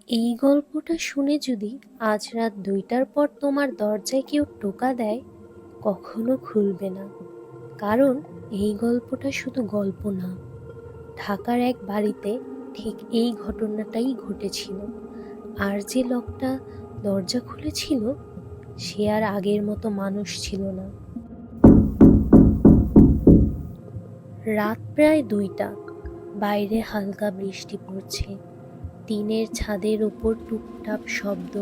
এই গল্পটা শুনে যদি আজ রাত ২টার পর তোমার দরজায় কেউ টোকা দেয়, কখনো খুলবে না। কারণ এই গল্পটা শুধু গল্প না, ঢাকার এক বাড়িতে ঠিক এই ঘটনাটাই ঘটেছিল। আর যে লোকটা দরজা খুলেছিল সে আর আগের মতো মানুষ ছিল না। রাত প্রায় ২টা, বাইরে হালকা বৃষ্টি পড়ছে। টিনের ছাদের উপর টুপটাপ শব্দ,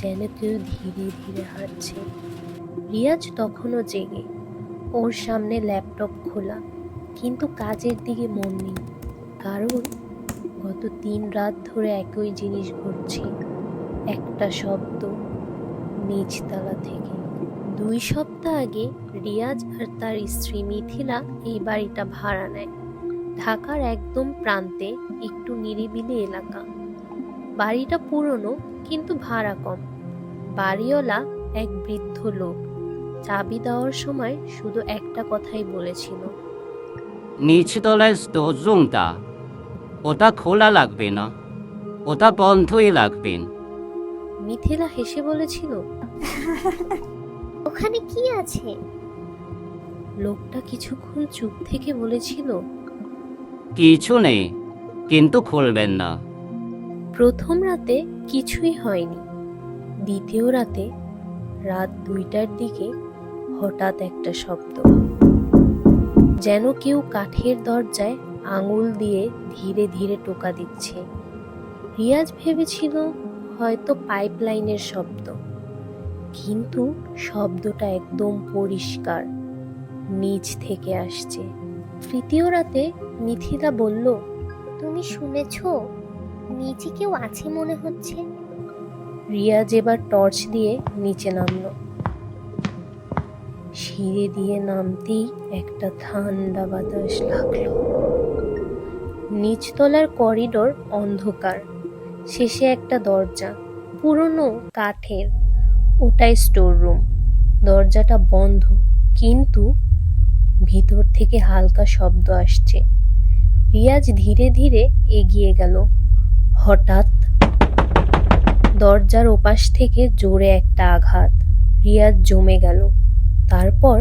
যেন কেউ ধীরে ধীরে হাঁটছে। রিয়াজ তখনও জেগে, ওর সামনে ল্যাপটপ খোলা, কিন্তু কাজের দিকে মন নেই। কারণ গত ৩ রাত ধরে একই জিনিস ঘটছে, একটা শব্দ নিচতলা থেকে। ২ সপ্তাহ আগে রিয়াজ আর তার স্ত্রী মিথিলা এই বাড়িটা ভাড়া নেয়। ঢাকার একদম প্রান্তে, একটু নিরিবিলি এলাকা। বাড়িটা পুরনো, কিন্তু ভাড়া কম। বাড়িওয়ালা এক বৃদ্ধ লোক চাবি দেওয়ার সময় শুধু একটা কথাই বলেছিল, নিচতলায় স্টোর রুমটা, ওটা খোলা লাগবে না, ওটা বন্ধই রাখবেন। মিথিলা হেসে বলেছিল, ওখানে কি আছে? লোকটা কিছুক্ষণ চুপ থেকে বলেছিল, কিছু নেই, কিন্তু খুলবেন না। প্রথম রাতে কিছুই হয়নি। দ্বিতীয় রাতে রাত ২টার দিকে হঠাৎ একটা শব্দ, যেন কেউ কাঠের দরজায় আঙুল দিয়ে ধীরে ধীরে টোকা দিচ্ছে। রিয়াজ ভেবেছিল হয়তো পাইপলাইনের শব্দ, কিন্তু শব্দটা একদম পরিষ্কার, নিচ থেকে আসছে। তৃতীয় রাতে মিথিলা বলল, তুমি শুনেছো? নিচে কেউ আছে মনে হচ্ছে। রিয়াজ এবার টর্চ দিয়ে নিচে নামলো। সিঁড়ি দিয়ে নামতেই একটা ঠান্ডা বাতাস লাগলো। নিচতলার করিডোর অন্ধকার, শেষে একটা দরজা, পুরনো কাঠের, ওটাই স্টোর রুম। দরজাটা বন্ধ, কিন্তু ভিতর থেকে হালকা শব্দ আসছে। রিয়াজ ধীরে ধীরে এগিয়ে গেল। হঠাৎ দরজার ওপাশ থেকে জোরে একটা আঘাত। রিয়াজ জমে গেল। তারপর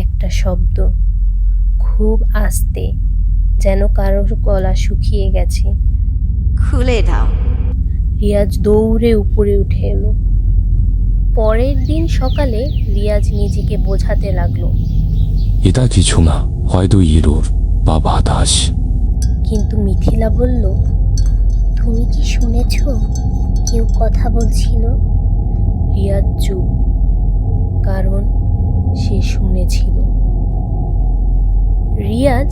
একটা শব্দ, খুব আস্তে, যেন কারোর গলা শুকিয়ে গেছে। খুলে দাও। রিয়াজ দৌড়ে উপরে উঠে এলো। পরের দিন সকালে রিয়াজ নিজেকে বোঝাতে লাগলো, এটা কিছু না, হয়তো ইঁদুর বা বাতাস। কিন্তু মিথিলা বলল, তুমি কি শুনেছো? কেউ কথা বলছিল। রিয়াজ চুপ, কারণ সে শুনেছিল। রিয়াজ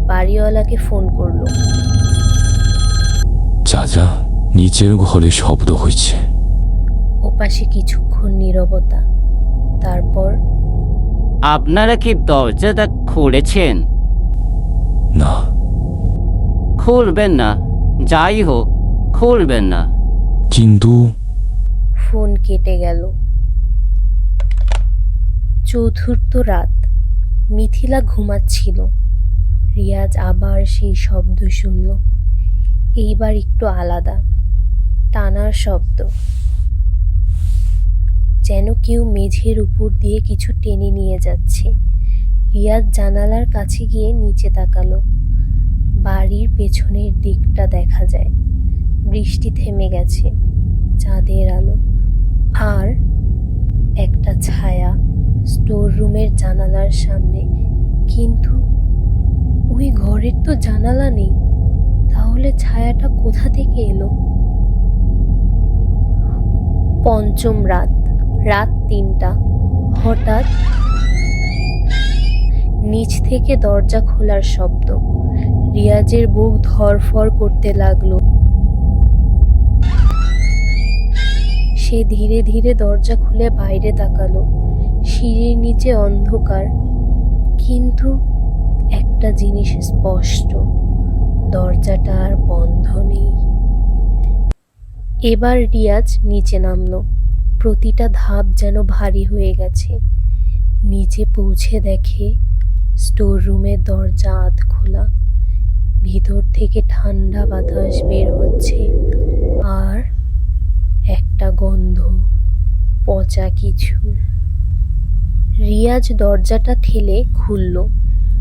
বাড়িওয়ালাকে ফোন করলো। চাচা, নিচের ঘরে শব্দ হয়েছে। ওপাশে কিছুক্ষণ নীরবতা। তারপর, আপনারা কি দরজাটা খুলেছেন? না। খুলবেন না, যাই হোক খুলবেন না। কিন্তু ফোন কেটে গেল। চতুর্থ রাত, মিথিলা ঘুমাচ্ছিল। রিয়াজ আবার সেই শব্দ শুনল। এইবার একটু আলাদা, টানার শব্দ, যেন কেউ মেঝের উপর দিয়ে কিছু টেনে নিয়ে যাচ্ছে। রিয়াজ জানালার কাছে গিয়ে নিচে তাকালো। বাড়ির পেছনের দিকটা দেখা যায়। বৃষ্টি থেমে গেছে, চাঁদের আলো আর একটা ছায়া স্টোর রুমের জানালার সামনে। কিন্তু ওই ঘরের তো জানালা নেই, তাহলে ছায়াটা কোথা থেকে এলো? পঞ্চম রাত, রাত ৩টা, হঠাৎ নিচ থেকে দরজা খোলার শব্দ। রিয়াজের বুক ধড়ফড় করতে লাগলো। সে ধীরে ধীরে দরজা খুলে বাইরে তাকালো। সিঁড়ির নিচে অন্ধকার, কিন্তু একটা জিনিস স্পষ্ট, দরজাটা আর বন্ধ নেই। এবার রিয়াজ নিচে নামলো। প্রতিটা ধাপ যেন ভারী হয়ে গেছে। নিচে পৌঁছে দেখে স্টোর রুমের দরজা আধ খোলা। ভিতর থেকে ঠান্ডা বাতাস বের হচ্ছে, যা কিছু। রিয়াজ দরজাটা ঠেলে খুলল।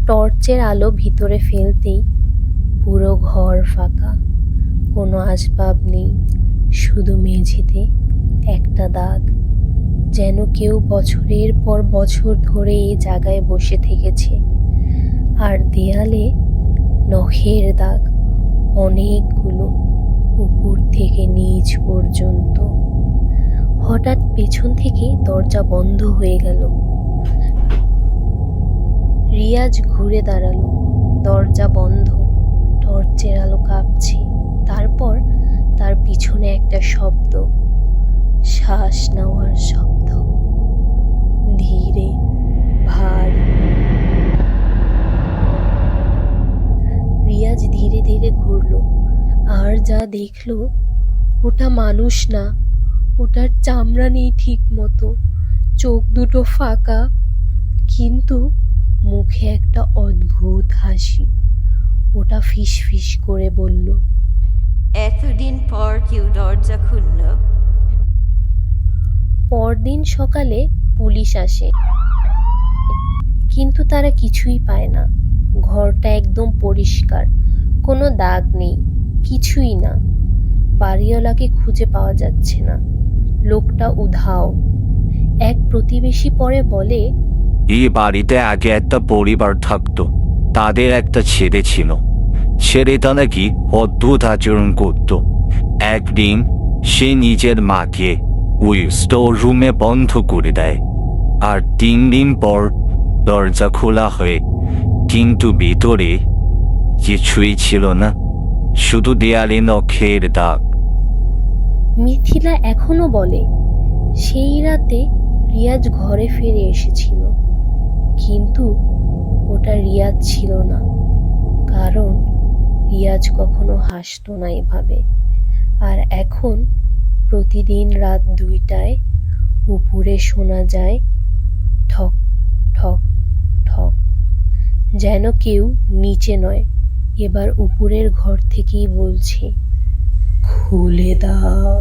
টর্চের আলো ভিতরে ফেলতেই পুরো ঘর ফাঁকা, কোনো আসবাব নেই, শুধু মেঝেতে একটা দাগ, যেন কেউ বছরের পর বছর ধরে এই জায়গায় বসে থেকেছে। আর দেয়ালে নখের দাগ, অনেকগুলো, উপর থেকে নিচ পর্যন্ত। হঠাৎ পেছন থেকে দরজা বন্ধ হয়ে গেল। রিয়াজ ঘুরে দাঁড়ালো, দরজা বন্ধ, টর্চের আলো কাঁপছে। তারপর তার পিছনে একটা শব্দ, শ্বাস নেওয়ার শব্দ, ধীরে, ভারী। রিয়াজ ধীরে ধীরে ঘুরলো, আর যা দেখলো, ওটা মানুষ না, ওটার চামড়া নেই ঠিক মতো, চোখ দুটো ফাঁকা, কিন্তু মুখে একটা অদ্ভুত হাসি। ওটা ফিস ফিস করে বলল, এতদিন পর কেউ দরজা খুলল। পরদিন সকালে পুলিশ আসে, কিন্তু তারা কিছুই পায় না। ঘরটা একদম পরিষ্কার, কোনো দাগ নেই, কিছুই না। বাড়িওয়ালাকে খুঁজে পাওয়া যাচ্ছে না, লোকটা উধাও। এক প্রতিবেশী পরে বলে, এই বাড়িতে আগে একটা পরিবার থাকতো, তাদের একটা ছেলে ছিল। ছেলেটা নাকি অদ্ভুত আচরণ করত। একদিন সে নিজের মাকে ওই স্টোর রুমে বন্ধ করে দেয়, আর 3 দিন পর দরজা খোলা হয়, কিন্তু ভিতরে কিছুই ছিল না, শুধু দেয়ালে নখের দাগ। মিথিলা এখনো বলে, সেই রাতে রিয়াজ ঘরে ফিরে এসেছিল, কিন্তু ওটা রিয়াজ ছিল না, কারণ রিয়াজ কখনো হাসতো না এভাবে। আর এখন প্রতিদিন রাত 2টায় উপরে শোনা যায় ঠক ঠক ঠক, যেন কেউ নিচে নয়, এবার উপরের ঘর থেকেই বলছে, খুলে দাও।